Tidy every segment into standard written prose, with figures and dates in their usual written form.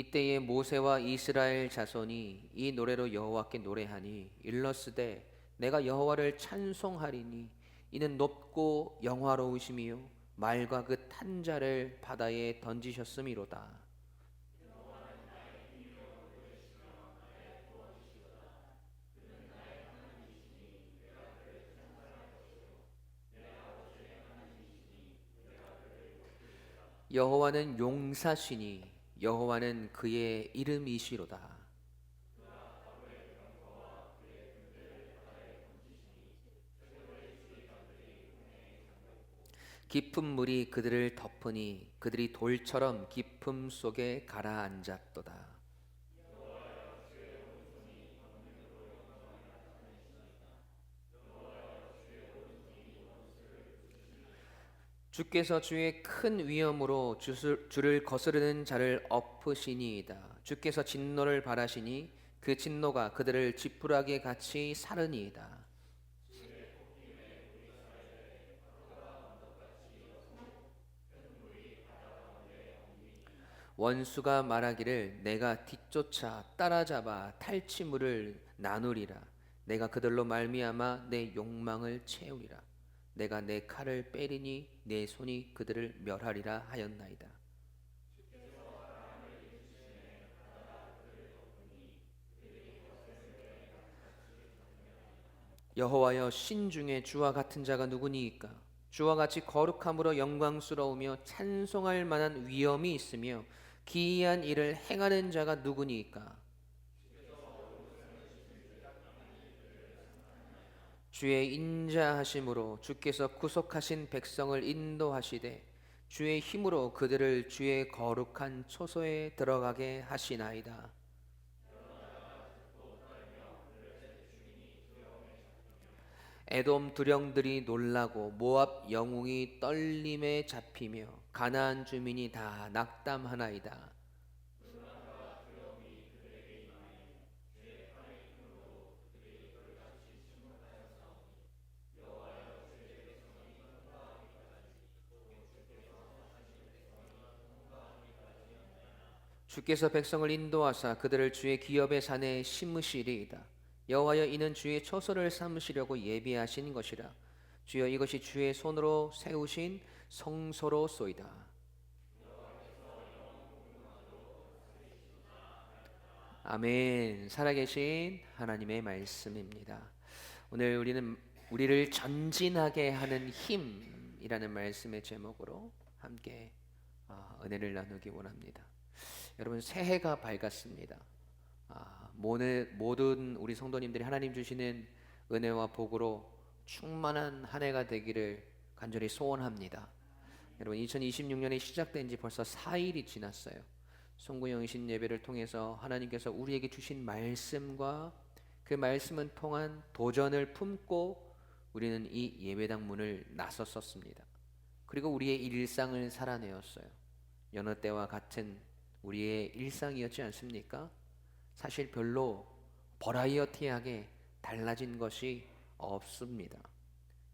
이때에 모세와 이스라엘 자손이 이 노래로 여호와께 노래하니 일러스되 내가 여호와를 찬송하리니 이는 높고 영화로우심이요 말과 그 탄 자를 바다에 던지셨음이로다. 여호와는 용사시니 여호와는 그의 이름이시로다. 깊은 물이 그들을 덮으니 그들이 돌처럼 깊음 속에 가라앉았도다. 주께서 주의 큰 위엄으로 주를 거스르는 자를 엎으시니이다. 주께서 진노를 발하시니 그 진노가 그들을 지푸라기에 같이 사르니이다. 원수가 말하기를 내가 뒤쫓아 따라잡아 탈취물을 나누리라. 내가 그들로 말미암아 내 욕망을 채우리라. 내가 내 칼을 빼리니 내 손이 그들을 멸하리라 하였나이다. 여호와여, 신 중에 주와 같은 자가 누구니이까? 주와 같이 거룩함으로 영광스러우며 찬송할 만한 위엄이 있으며 기이한 일을 행하는 자가 누구니이까? 주의 인자하심으로 주께서 구속하신 백성을 인도하시되 주의 힘으로 그들을 주의 거룩한 초소에 들어가게 하시나이다. 에돔 두령들이 놀라고 모압 영웅이 떨림에 잡히며 가나안 주민이 다 낙담하나이다. 주께서 백성을 인도하사 그들을 주의 기업의 산에 심으시리이다. 여호와여, 이는 주의 초소를 삼으시려고 예비하신 것이라. 주여, 이것이 주의 손으로 세우신 성소로소이다. 아멘. 살아계신 하나님의 말씀입니다. 오늘 우리는 우리를 전진하게 하는 힘이라는 말씀의 제목으로 함께 은혜를 나누기 원합니다. 여러분, 새해가 밝았습니다. 모든 우리 성도님들이 하나님 주시는 은혜와 복으로 충만한 한 해가 되기를 간절히 소원합니다. 여러분, 2026년이 시작된 지 벌써 4일이 지났어요. 송구영신 예배를 통해서 하나님께서 우리에게 주신 말씀과 그 말씀은 통한 도전을 품고 우리는 이 예배당 문을 나섰었습니다. 그리고 우리의 일상을 살아내었어요. 여느 때와 같은 우리의 일상이었지 않습니까? 사실 별로 버라이어티하게 달라진 것이 없습니다.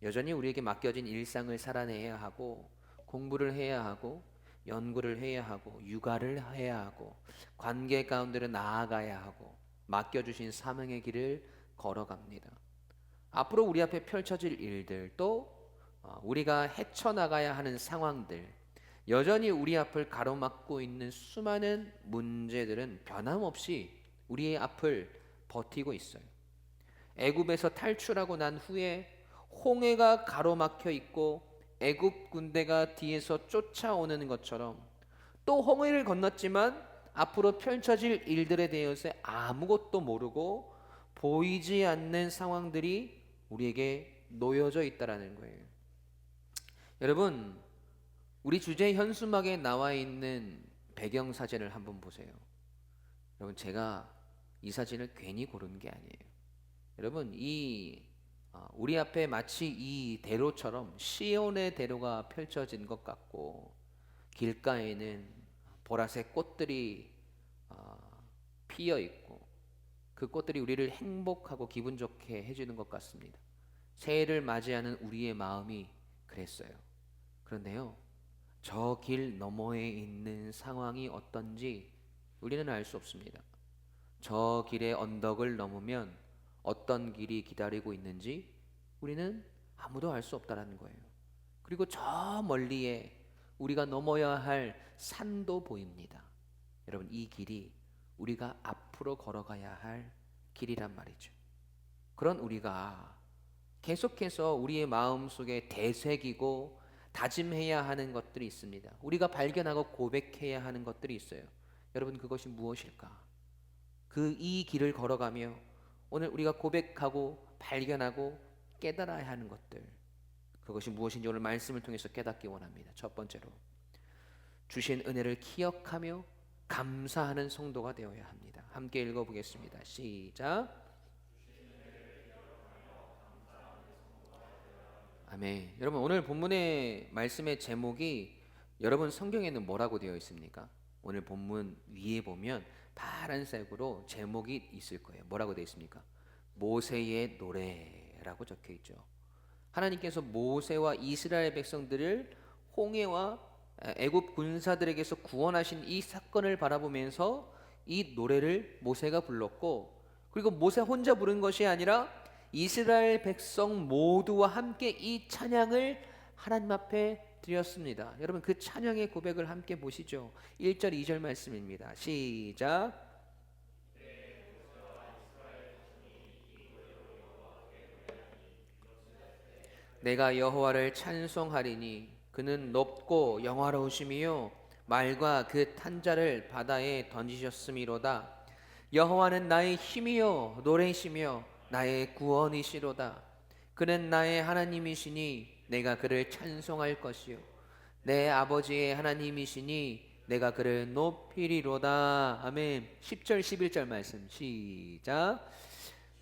여전히 우리에게 맡겨진 일상을 살아내야 하고 공부를 해야 하고 연구를 해야 하고 육아를 해야 하고 관계 가운데로 나아가야 하고 맡겨주신 사명의 길을 걸어갑니다. 앞으로 우리 앞에 펼쳐질 일들 또 우리가 헤쳐나가야 하는 상황들 여전히 우리 앞을 가로막고 있는 수많은 문제들은 변함없이 우리의 앞을 버티고 있어요. 애굽에서 탈출하고 난 후에 홍해가 가로막혀 있고 애굽 군대가 뒤에서 쫓아오는 것처럼 또 홍해를 건넜지만 앞으로 펼쳐질 일들에 대해서 아무것도 모르고 보이지 않는 상황들이 우리에게 놓여져 있다라는 거예요. 여러분, 우리 주제 현수막에 나와 있는 배경 사진을 한번 보세요. 여러분, 제가 이 사진을 괜히 고른 게 아니에요. 여러분, 우리 앞에 마치 이 대로처럼 시온의 대로가 펼쳐진 것 같고 길가에는 보라색 꽃들이 피어 있고 그 꽃들이 우리를 행복하고 기분 좋게 해주는 것 같습니다. 새해를 맞이하는 우리의 마음이 그랬어요. 그런데요, 저 길 너머에 있는 상황이 어떤지 우리는 알 수 없습니다. 저 길의 언덕을 넘으면 어떤 길이 기다리고 있는지 우리는 아무도 알 수 없다라는 거예요. 그리고 저 멀리에 우리가 넘어야 할 산도 보입니다. 여러분, 이 길이 우리가 앞으로 걸어가야 할 길이란 말이죠. 그런 우리가 계속해서 우리의 마음속에 되새기고 다짐해야 하는 것들이 있습니다. 우리가 발견하고 고백해야 하는 것들이 있어요. 여러분, 그것이 무엇일까? 이 길을 걸어가며 오늘 우리가 고백하고 발견하고 깨달아야 하는 것들, 그것이 무엇인지 오늘 말씀을 통해서 깨닫기 원합니다. 첫 번째로, 주신 은혜를 기억하며 감사하는 성도가 되어야 합니다. 함께 읽어보겠습니다. 시작. 아멘. 여러분, 오늘 본문의 말씀의 제목이 여러분 성경에는 뭐라고 되어 있습니까? 오늘 본문 위에 보면 파란색으로 제목이 있을 거예요. 뭐라고 되어 있습니까? 모세의 노래라고 적혀 있죠. 하나님께서 모세와 이스라엘 백성들을 홍해와 애굽 군사들에게서 구원하신 이 사건을 바라보면서 이 노래를 모세가 불렀고, 그리고 모세 혼자 부른 것이 아니라 이스라엘 백성 모두와 함께 이 찬양을 하나님 앞에 드렸습니다. 여러분, 그 찬양의 고백을 함께 보시죠. 1절 2절 말씀입니다. 시작. 내가 여호와를 찬송하리니 그는 높고 영화로우심이요 말과 그 탄자를 바다에 던지셨음이로다. 여호와는 나의 힘이요 노래이시며 나의 구원이시로다. 그는 나의 하나님이시니 내가 그를 찬송할 것이요 내 아버지의 하나님이시니 내가 그를 높이리로다. 아멘. 10절 11절 말씀 시작.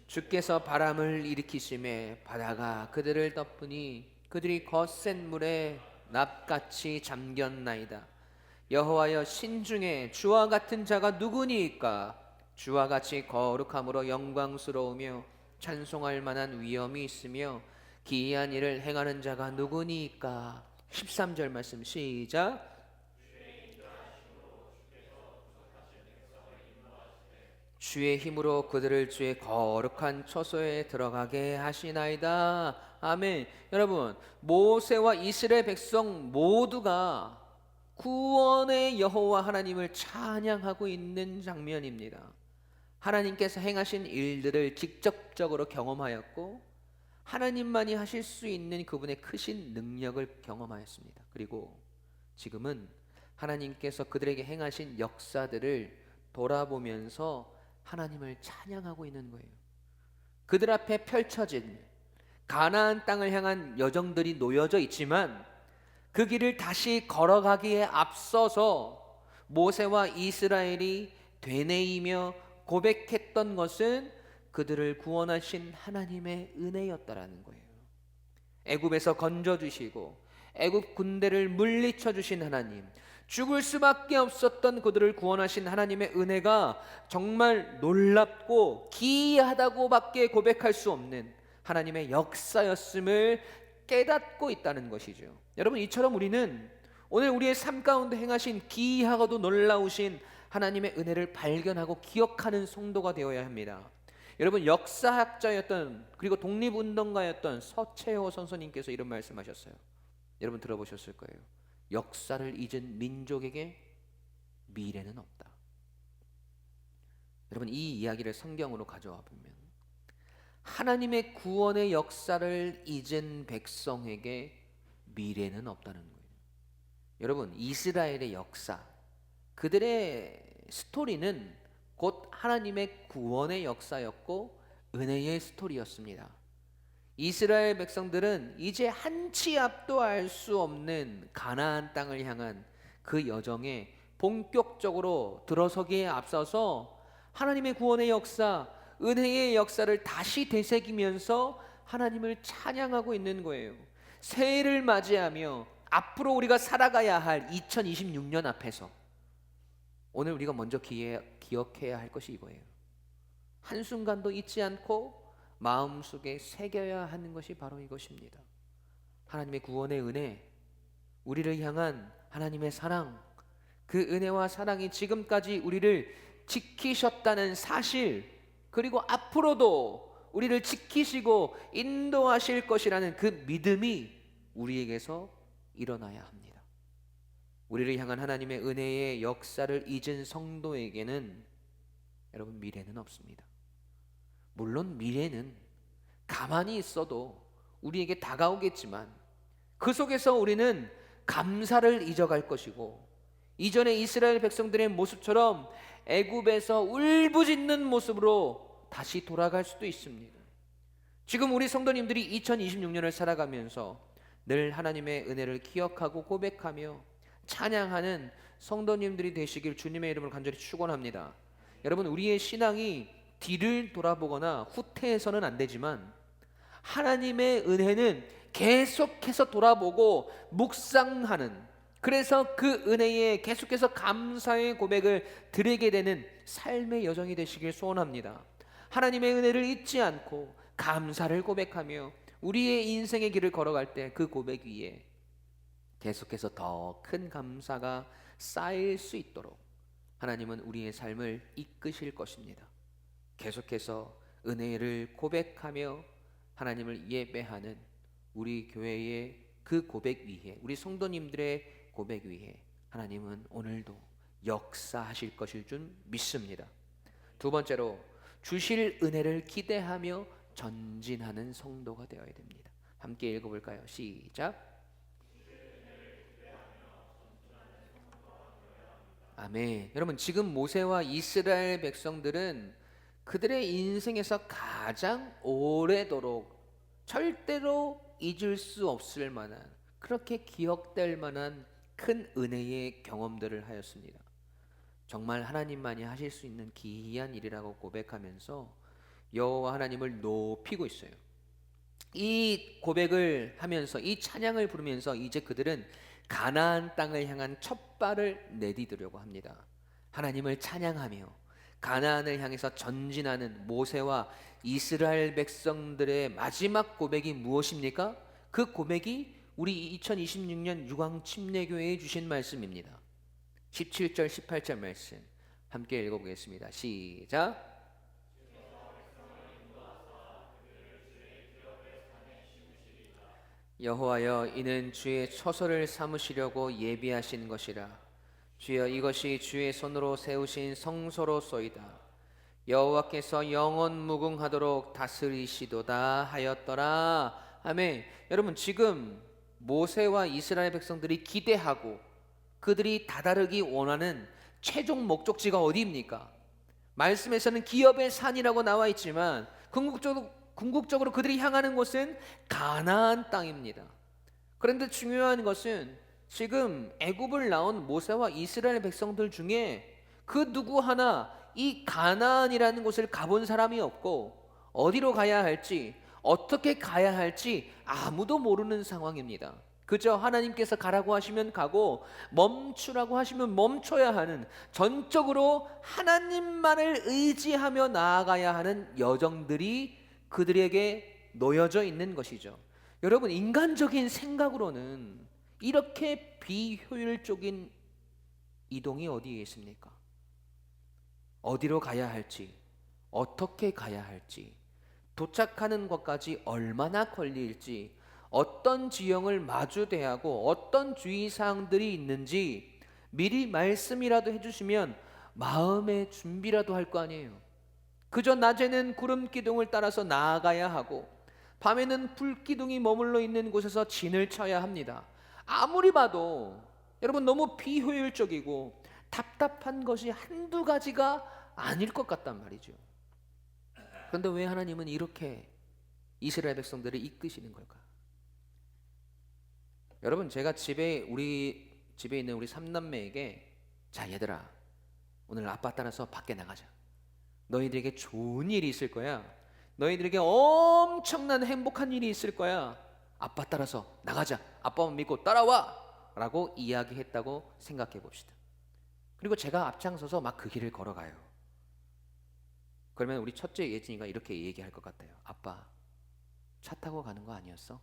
주께서 바람을 일으키심에 바다가 그들을 덮으니 그들이 거센 물에 납같이 잠겼나이다. 여호와여, 신중에 주와 같은 자가 누구니이까? 주와 같이 거룩함으로 영광스러우며 찬송할 만한 위엄이 있으며 기이한 일을 행하는 자가 누구니이까? 13절 말씀 시작. 주의 힘으로 그들을 주의 거룩한 처소에 들어가게 하시나이다. 아멘. 여러분, 모세와 이스라엘 백성 모두가 구원의 여호와 하나님을 찬양하고 있는 장면입니다. 하나님께서 행하신 일들을 직접적으로 경험하였고 하나님만이 하실 수 있는 그분의 크신 능력을 경험하였습니다. 그리고 지금은 하나님께서 그들에게 행하신 역사들을 돌아보면서 하나님을 찬양하고 있는 거예요. 그들 앞에 펼쳐진 가나안 땅을 향한 여정들이 놓여져 있지만 그 길을 다시 걸어가기에 앞서서 모세와 이스라엘이 되뇌이며 고백했던 것은 그들을 구원하신 하나님의 은혜였다라는 거예요. 애굽에서 건져주시고 애굽 군대를 물리쳐 주신 하나님, 죽을 수밖에 없었던 그들을 구원하신 하나님의 은혜가 정말 놀랍고 기이하다고밖에 고백할 수 없는 하나님의 역사였음을 깨닫고 있다는 것이죠. 여러분, 이처럼 우리는 오늘 우리의 삶 가운데 행하신 기이하고도 놀라우신 하나님의 은혜를 발견하고 기억하는 성도가 되어야 합니다. 여러분, 역사학자였던 그리고 독립운동가였던 서채호 선생님께서 이런 말씀하셨어요. 여러분 들어보셨을 거예요. 역사를 잊은 민족에게 미래는 없다. 여러분, 이 이야기를 성경으로 가져와 보면 하나님의 구원의 역사를 잊은 백성에게 미래는 없다는 거예요. 여러분, 이스라엘의 역사, 그들의 스토리는 곧 하나님의 구원의 역사였고 은혜의 스토리였습니다. 이스라엘 백성들은 이제 한 치 앞도 알 수 없는 가나안 땅을 향한 그 여정에 본격적으로 들어서기에 앞서서 하나님의 구원의 역사, 은혜의 역사를 다시 되새기면서 하나님을 찬양하고 있는 거예요. 새해를 맞이하며 앞으로 우리가 살아가야 할 2026년 앞에서 오늘 우리가 먼저 기억해야 할 것이 이거예요. 한순간도 잊지 않고 마음속에 새겨야 하는 것이 바로 이것입니다. 하나님의 구원의 은혜, 우리를 향한 하나님의 사랑, 그 은혜와 사랑이 지금까지 우리를 지키셨다는 사실, 그리고 앞으로도 우리를 지키시고 인도하실 것이라는 그 믿음이 우리에게서 일어나야 합니다. 우리를 향한 하나님의 은혜의 역사를 잊은 성도에게는 여러분 미래는 없습니다. 물론 미래는 가만히 있어도 우리에게 다가오겠지만 그 속에서 우리는 감사를 잊어갈 것이고, 이전에 이스라엘 백성들의 모습처럼 애굽에서 울부짖는 모습으로 다시 돌아갈 수도 있습니다. 지금 우리 성도님들이 2026년을 살아가면서 늘 하나님의 은혜를 기억하고 고백하며 찬양하는 성도님들이 되시길 주님의 이름으로 간절히 축원합니다. 여러분, 우리의 신앙이 뒤를 돌아보거나 후퇴해서는 안 되지만 하나님의 은혜는 계속해서 돌아보고 묵상하는, 그래서 그 은혜에 계속해서 감사의 고백을 드리게 되는 삶의 여정이 되시길 소원합니다. 하나님의 은혜를 잊지 않고 감사를 고백하며 우리의 인생의 길을 걸어갈 때 그 고백 위에 계속해서 더 큰 감사가 쌓일 수 있도록 하나님은 우리의 삶을 이끄실 것입니다. 계속해서 은혜를 고백하며 하나님을 예배하는 우리 교회의 그 고백 위에, 우리 성도님들의 고백 위에 하나님은 오늘도 역사하실 것일 줄 믿습니다. 두 번째로, 주실 은혜를 기대하며 전진하는 성도가 되어야 됩니다. 함께 읽어볼까요? 시작. 아멘. 여러분, 지금 모세와 이스라엘 백성들은 그들의 인생에서 가장 오래도록 절대로 잊을 수 없을 만한, 그렇게 기억될 만한 큰 은혜의 경험들을 하였습니다. 정말 하나님만이 하실 수 있는 기이한 일이라고 고백하면서 여호와 하나님을 높이고 있어요. 이 고백을 하면서, 이 찬양을 부르면서 이제 그들은 가나안 땅을 향한 첫 발을 내디디려고 합니다. 하나님을 찬양하며 가나안을 향해서 전진하는 모세와 이스라엘 백성들의 마지막 고백이 무엇입니까? 그 고백이 우리 2026년 유광 침례교회에 주신 말씀입니다. 17절 18절 말씀 함께 읽어보겠습니다. 시작. 여호와여, 이는 주의 처소를 삼으시려고 예비하신 것이라. 주여, 이것이 주의 손으로 세우신 성소로소이다. 여호와께서 영원 무궁하도록 다스리시도다 하였더라. 아멘. 여러분, 지금 모세와 이스라엘 백성들이 기대하고 그들이 다다르기 원하는 최종 목적지가 어디입니까? 말씀에서는 기업의 산이라고 나와 있지만 궁극적으로 그들이 향하는 곳은 가나안 땅입니다. 그런데 중요한 것은 지금 애굽을 나온 모세와 이스라엘 백성들 중에 그 누구 하나 이 가나안이라는 곳을 가본 사람이 없고, 어디로 가야 할지, 어떻게 가야 할지 아무도 모르는 상황입니다. 그저 하나님께서 가라고 하시면 가고 멈추라고 하시면 멈춰야 하는, 전적으로 하나님만을 의지하며 나아가야 하는 여정들이 그들에게 놓여져 있는 것이죠. 여러분, 인간적인 생각으로는 이렇게 비효율적인 이동이 어디에 있습니까? 어디로 가야 할지, 어떻게 가야 할지, 도착하는 것까지 얼마나 걸릴지, 어떤 지형을 마주 대하고 어떤 주의사항들이 있는지 미리 말씀이라도 해주시면 마음의 준비라도 할 거 아니에요. 그저 낮에는 구름 기둥을 따라서 나아가야 하고 밤에는 불 기둥이 머물러 있는 곳에서 진을 쳐야 합니다. 아무리 봐도 여러분 너무 비효율적이고 답답한 것이 한두 가지가 아닐 것 같단 말이죠. 그런데 왜 하나님은 이렇게 이스라엘 백성들을 이끄시는 걸까? 여러분, 제가 우리 집에 있는 우리 삼남매에게, 자 얘들아, 오늘 아빠 따라서 밖에 나가자. 너희들에게 좋은 일이 있을 거야. 너희들에게 엄청난 행복한 일이 있을 거야. 아빠 따라서 나가자. 아빠만 믿고 따라와 라고 이야기했다고 생각해 봅시다. 그리고 제가 앞장서서 막 그 길을 걸어가요. 그러면 우리 첫째 예진이가 이렇게 얘기할 것 같아요. 아빠, 차 타고 가는 거 아니었어?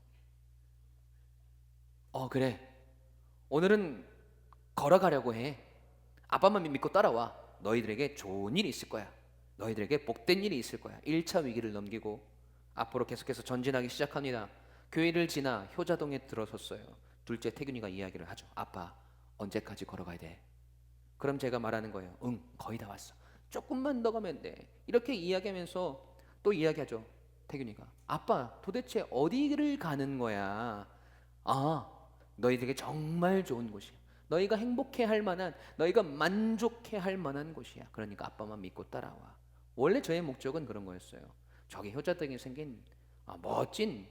그래. 오늘은 걸어가려고 해. 아빠만 믿고 따라와. 너희들에게 좋은 일이 있을 거야. 너희들에게 복된 일이 있을 거야. 1차 위기를 넘기고 앞으로 계속해서 전진하기 시작합니다. 교회를 지나 효자동에 들어섰어요. 둘째 태균이가 이야기를 하죠. 아빠, 언제까지 걸어가야 돼? 그럼 제가 말하는 거예요. 응, 거의 다 왔어. 조금만 더 가면 돼. 이렇게 이야기하면서 또 이야기하죠. 태균이가, 아빠, 도대체 어디를 가는 거야? 아, 너희들에게 정말 좋은 곳이야. 너희가 행복해 할 만한, 너희가 만족해 할 만한 곳이야. 그러니까 아빠만 믿고 따라와. 원래 저의 목적은 그런 거였어요. 저기 효자동에 생긴 멋진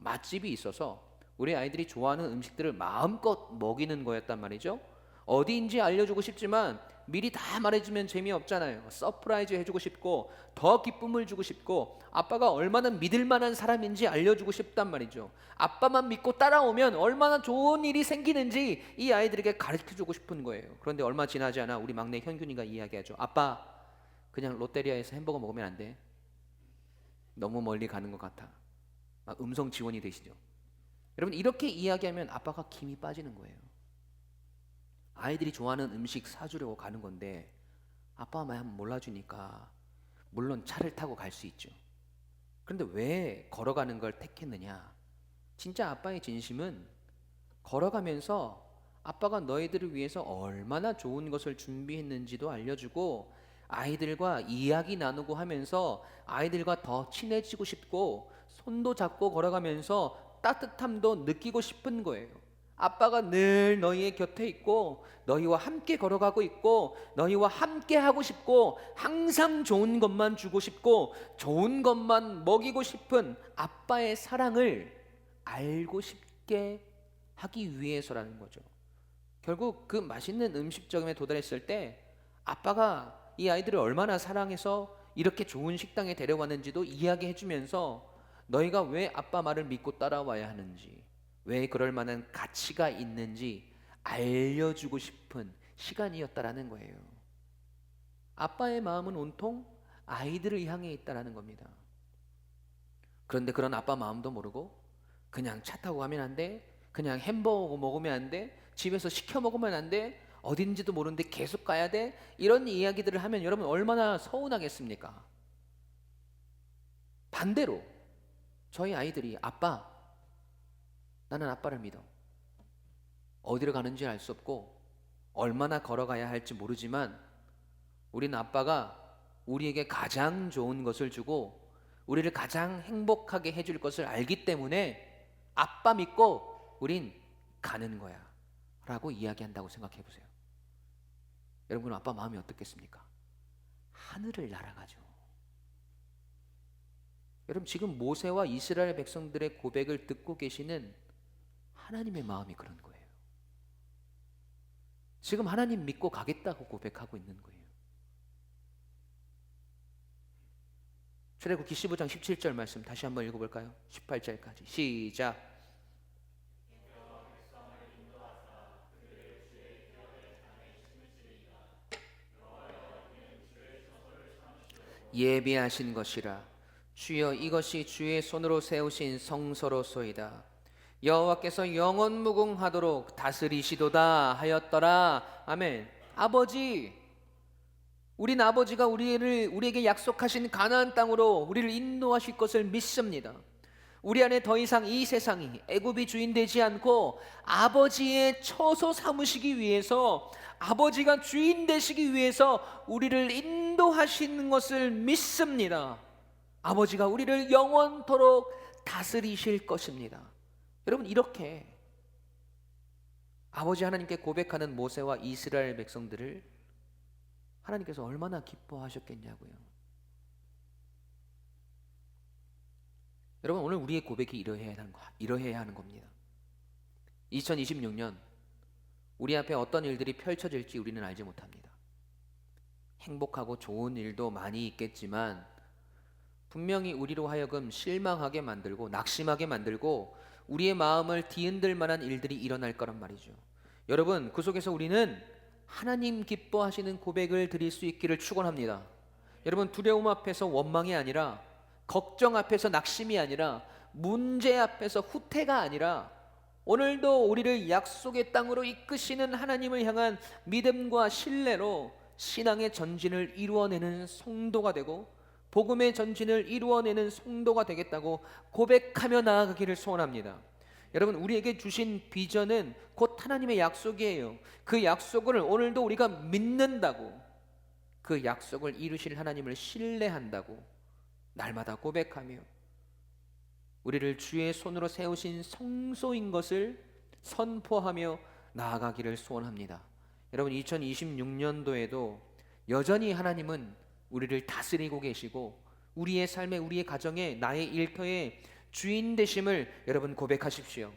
맛집이 있어서 우리 아이들이 좋아하는 음식들을 마음껏 먹이는 거였단 말이죠. 어디인지 알려주고 싶지만 미리 다 말해주면 재미없잖아요. 서프라이즈 해주고 싶고 더 기쁨을 주고 싶고 아빠가 얼마나 믿을 만한 사람인지 알려주고 싶단 말이죠. 아빠만 믿고 따라오면 얼마나 좋은 일이 생기는지 이 아이들에게 가르쳐주고 싶은 거예요. 그런데 얼마 지나지 않아 우리 막내 현균이가 이야기하죠. 아빠, 그냥 롯데리아에서 햄버거 먹으면 안 돼? 너무 멀리 가는 것 같아. 막 음성 지원이 되시죠. 여러분, 이렇게 이야기하면 아빠가 김이 빠지는 거예요. 아이들이 좋아하는 음식 사주려고 가는 건데 아빠만 한번 몰라주니까 물론 차를 타고 갈 수 있죠. 그런데 왜 걸어가는 걸 택했느냐? 진짜 아빠의 진심은 걸어가면서 아빠가 너희들을 위해서 얼마나 좋은 것을 준비했는지도 알려주고 아이들과 이야기 나누고 하면서 아이들과 더 친해지고 싶고 손도 잡고 걸어가면서 따뜻함도 느끼고 싶은 거예요. 아빠가 늘 너희의 곁에 있고 너희와 함께 걸어가고 있고 너희와 함께 하고 싶고 항상 좋은 것만 주고 싶고 좋은 것만 먹이고 싶은 아빠의 사랑을 알고 싶게 하기 위해서라는 거죠. 결국 그 맛있는 음식점에 도달했을 때 아빠가 이 아이들을 얼마나 사랑해서 이렇게 좋은 식당에 데려왔는지도 이야기해 주면서 너희가 왜 아빠 말을 믿고 따라와야 하는지, 왜 그럴 만한 가치가 있는지 알려주고 싶은 시간이었다라는 거예요. 아빠의 마음은 온통 아이들을 향해 있다라는 겁니다. 그런데 그런 아빠 마음도 모르고 그냥 차 타고 가면 안 돼, 그냥 햄버거 먹으면 안 돼, 집에서 시켜 먹으면 안 돼, 어딘지도 모르는데 계속 가야 돼, 이런 이야기들을 하면 여러분 얼마나 서운하겠습니까? 반대로 저희 아이들이 아빠, 나는 아빠를 믿어. 어디로 가는지 알 수 없고 얼마나 걸어가야 할지 모르지만 우리는 아빠가 우리에게 가장 좋은 것을 주고 우리를 가장 행복하게 해줄 것을 알기 때문에 아빠 믿고 우린 가는 거야 라고 이야기한다고 생각해 보세요. 여러분, 아빠 마음이 어떻겠습니까? 하늘을 날아가죠. 여러분, 지금 모세와 이스라엘 백성들의 고백을 듣고 계시는 하나님의 마음이 그런 거예요. 지금 하나님 믿고 가겠다고 고백하고 있는 거예요. 출애굽기 15장 17절 말씀 다시 한번 읽어볼까요? 18절까지 시작. 예비하신 것이라 주여, 이것이 주의 손으로 세우신 성소로소이다. 여호와께서 영원 무궁하도록 다스리시도다 하였더라. 아멘. 아버지, 우린 아버지가 우리에게 약속하신 가나안 땅으로 우리를 인도하실 것을 믿습니다. 우리 안에 더 이상 이 세상이 애굽이 주인 되지 않고 아버지의 처소 삼으시기 위해서, 아버지가 주인 되시기 위해서 우리를 인도하시는 것을 믿습니다. 아버지가 우리를 영원토록 다스리실 것입니다. 여러분, 이렇게 아버지 하나님께 고백하는 모세와 이스라엘 백성들을 하나님께서 얼마나 기뻐하셨겠냐고요. 여러분, 오늘 우리의 고백이 이러해야 하는 겁니다. 2026년 우리 앞에 어떤 일들이 펼쳐질지 우리는 알지 못합니다. 행복하고 좋은 일도 많이 있겠지만 분명히 우리로 하여금 실망하게 만들고 낙심하게 만들고 우리의 마음을 뒤흔들 만한 일들이 일어날 거란 말이죠. 여러분, 그 속에서 우리는 하나님 기뻐하시는 고백을 드릴 수 있기를 축원합니다. 여러분, 두려움 앞에서 원망이 아니라, 걱정 앞에서 낙심이 아니라, 문제 앞에서 후퇴가 아니라 오늘도 우리를 약속의 땅으로 이끄시는 하나님을 향한 믿음과 신뢰로 신앙의 전진을 이루어내는 성도가 되고 복음의 전진을 이루어내는 성도가 되겠다고 고백하며 나아가기를 소원합니다. 여러분, 우리에게 주신 비전은 곧 하나님의 약속이에요. 그 약속을 오늘도 우리가 믿는다고, 그 약속을 이루실 하나님을 신뢰한다고 날마다 고백하며 우리를 주의 손으로 세우신 성소인 것을 선포하며 나아가기를 소원합니다. 여러분, 2026년도에도 여전히 하나님은 우리를 다스리고 계시고 우리의 삶에, 우리의 가정에, 나의 일터에 주인 되심을 여러분 고백하십시오.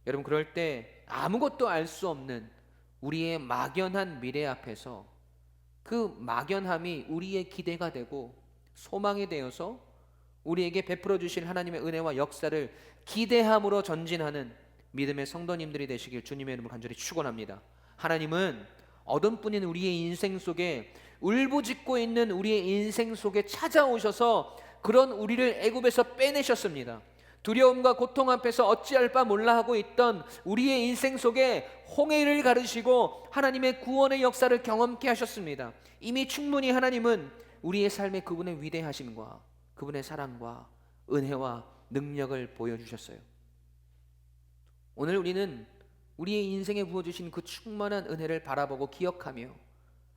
여러분, 그럴 때 아무것도 알 수 없는 우리의 막연한 미래 앞에서 그 막연함이 우리의 기대가 되고 소망이 되어서 우리에게 베풀어 주실 하나님의 은혜와 역사를 기대함으로 전진하는 믿음의 성도님들이 되시길 주님의 이름으로 간절히 축원합니다. 하나님은 어둠뿐인 우리의 인생 속에, 울부짖고 있는 우리의 인생 속에 찾아오셔서 그런 우리를 애굽에서 빼내셨습니다. 두려움과 고통 앞에서 어찌할 바 몰라 하고 있던 우리의 인생 속에 홍해를 가르시고 하나님의 구원의 역사를 경험케 하셨습니다. 이미 충분히 하나님은 우리의 삶에 그분의 위대하심과 그분의 사랑과 은혜와 능력을 보여주셨어요. 오늘 우리는 우리의 인생에 부어주신 그 충만한 은혜를 바라보고 기억하며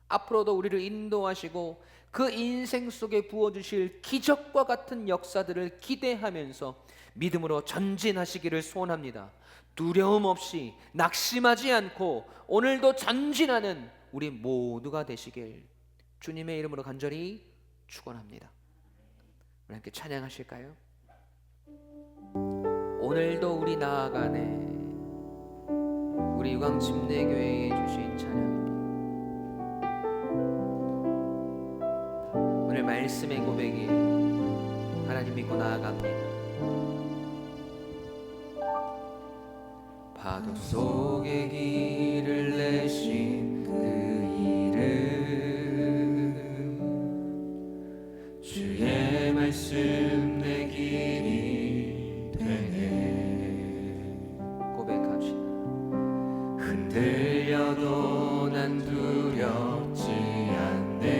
앞으로도 우리를 인도하시고 그 인생 속에 부어주실 기적과 같은 역사들을 기대하면서 믿음으로 전진하시기를 소원합니다. 두려움 없이 낙심하지 않고 오늘도 전진하는 우리 모두가 되시길 주님의 이름으로 간절히 축원합니다. 우리 함께 찬양하실까요? 오늘도 우리 나아가네. 우리 유광 침례교회에 주신 찬양입니다. 오늘 말씀의 고백이 하나님 믿고 나아갑니다. 파도 속에 길을 내신 그 이름, 주의 말씀 내 길이 되네. 고백합시다. 흔들려도 난 두렵지 않네.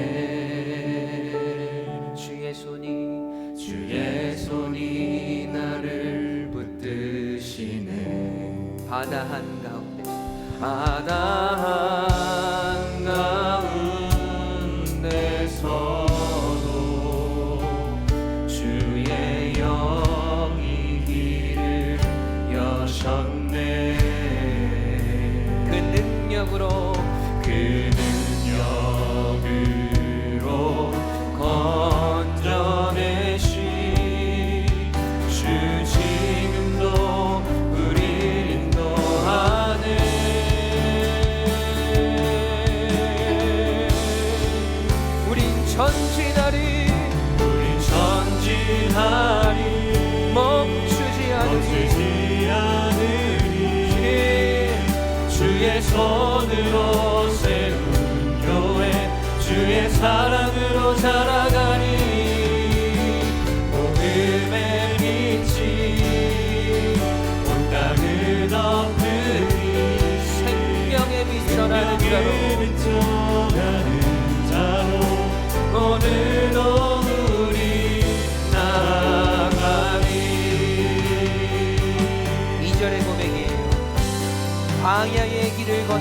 주의 손이 나를 붙드시네. 바다 한가운데서도 주의 영이 길을 여셨네. 그 능력으로 건져내시 주 지금도 전진하리 멈추지 않으리. 주의 손으로 세운 교회, 주의 사랑으로 자라가니 복음의 빛이 온 땅을 덮으니 생명의 빛전하는 자로 오늘도 광야의 길을 걷는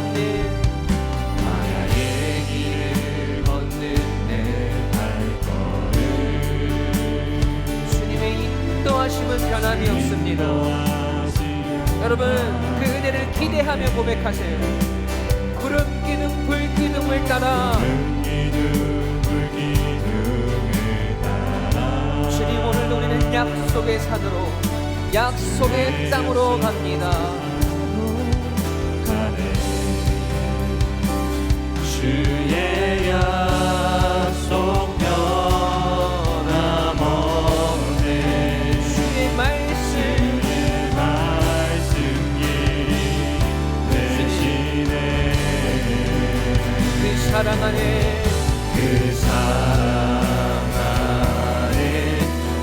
내 발걸음, 주님의 인도하심은 변함이 없습니다. 여러분, 그 은혜를 기대하며 고백하세요. 구름 기둥 불 기둥을 따라 주님, 오늘도 우리는 약속의 산으로, 약속의 땅으로 갑니다. 주의 약속 변함없네. 주의 말씀 길이 되시네. 그 사랑 안에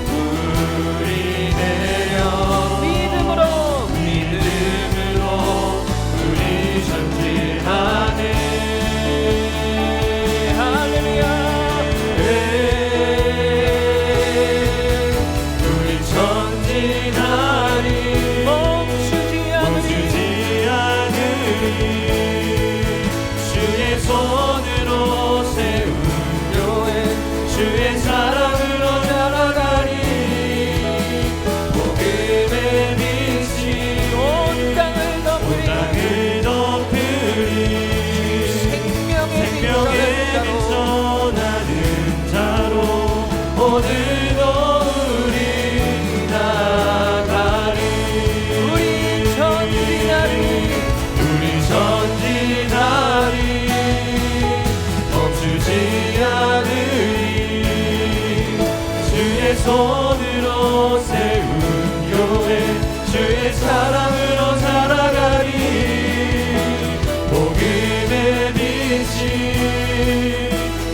우리 내려 믿음으로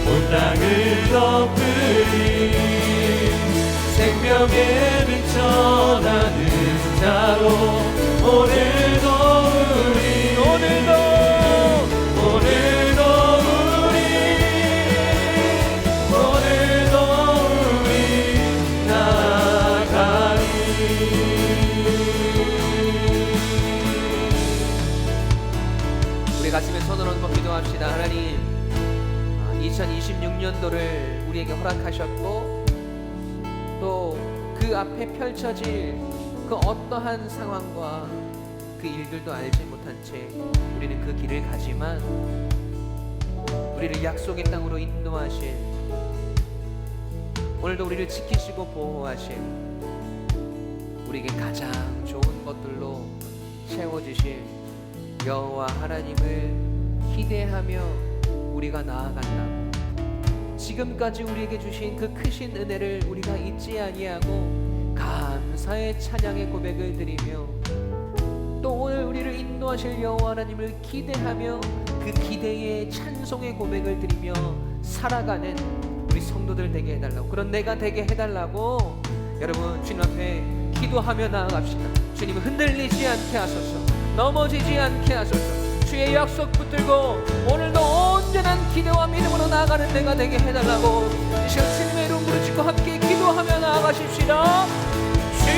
온 땅을 덮으리 생명의 빛 전하는 자로 오늘도 우리 나아가리. 우리 가슴에 손을 얹고 기도합시다. 하나님, 2026년도를 우리에게 허락하셨고 또 그 앞에 펼쳐질 그 어떠한 상황과 그 일들도 알지 못한 채 우리는 그 길을 가지만 우리를 약속의 땅으로 인도하실, 오늘도 우리를 지키시고 보호하실, 우리에게 가장 좋은 것들로 채워주실 여호와 하나님을 기대하며 우리가 나아간다고, 지금까지 우리에게 주신 그 크신 은혜를 우리가 잊지 아니하고 감사의 찬양의 고백을 드리며 또 오늘 우리를 인도하실 여호와 하나님을 기대하며 그 기대의 찬송의 고백을 드리며 살아가는 우리 성도들 되게 해달라고, 그런 내가 되게 해달라고 여러분 주님 앞에 기도하며 나아갑시다. 주님 흔들리지 않게 하소서, 넘어지지 않게 하소서, 주의 약속 붙들고 오늘도 온전한 기대와 믿음으로 나아가는 내가 되게 해달라고 이 시간 주님의 이름 부르짖고 함께 기도하며 나아가십시다.